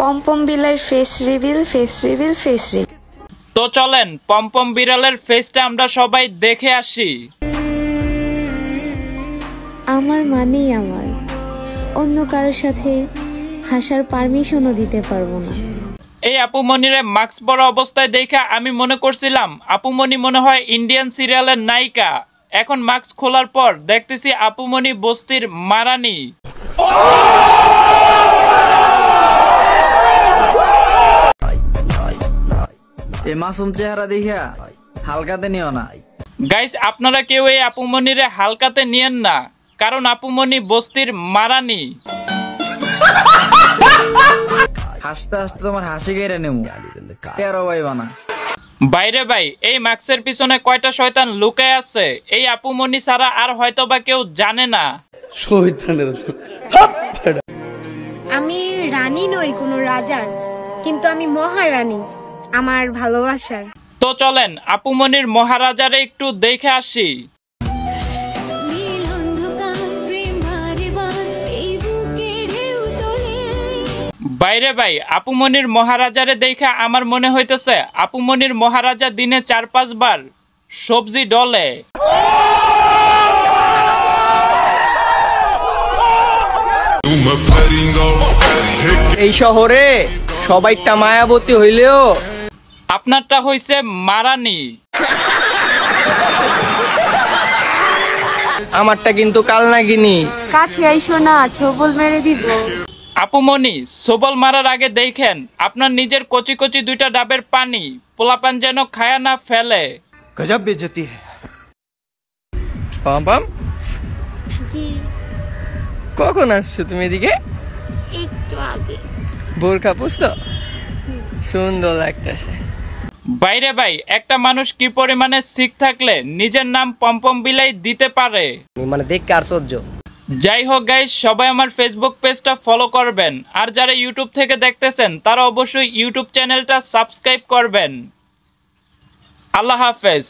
পম্পম বিলের face reveal. তো চলেন পম্পম বিড়ালের ফেসটা আমরা সবাই দেখে আসি। আমার মানেই আমার, অন্য কারোর সাথে হাসার পারমিশনও দিতে পারবো না। এই আপুমনিরে মাস্ক পরা অবস্থায় দেখা আমি মনে করছিলাম আপুমনি মনে হয় ইন্ডিয়ান সিরিয়ালের নায়িকা। এখন মাস্ক খোলার পর দেখতেছি আপুমনি বস্তির মারানি। এই মাসুম চেহারা দেখা হালকাতে নিও না গাইস, আপনারা কেউ এই আপুমনিরে হালকাতে নিয়েন না, কারণ আপুমনি বস্তির মারানি। হাসতে হাসতে তোমার হাসি কেড়ে নেবো, তেরো পাইবা না। বাইরে ভাই, এই মাস্কের পিছনে কয়টা শয়তান লুকায় আছে এই আপুমনি ছাড়া আর হয়তো বা কেউ জানে না। আমি রানী নই কোনো রাজার, কিন্তু আমি মহারানী আমার ভালোবাসার। তো চলেন আপুমনির মহারাজারে একটু দেখে আসি। বাইরে ভাই, আপুমনির মহারাজারে দেখা আমার মনে হইতেছে আপুমনির মহারাজা দিনে 4-5 বার সবজি ডলে। এই শহরে সবাইটা মায়াবতী হইলেও আপনারটা হইছে মারানি। আমারটা কিন্তু কালনাগিনি। কাছে আইসো না, ছবল মেরে দিব। আপুমনি, সবল মারার আগে দেখেন আপনার নিজের কচি কচি 2টা ডাবের পানি পোলাপান যেন খায়া না ফেলে। গজব বেইজ্জতি है। পম্পম, জি, কখন আসছো তুমি এদিকে? একটু আগে। বোরখা পরছো? সুন্দর লাগতেছে। বাইরে ভাই, একটা মানুষ কি পরিমাণে শিখ থাকলে নিজের নাম পম্পম বিলাই দিতে পারে। মানে দেখতে আর সহ্য। যাই হোক গাইস, সবাই আমার ফেসবুক পেজটা ফলো করবেন, আর যারা ইউটিউব থেকে দেখতেছেন তারা অবশ্যই ইউটিউব চ্যানেলটা সাবস্ক্রাইব করবেন। আল্লাহ হাফেজ।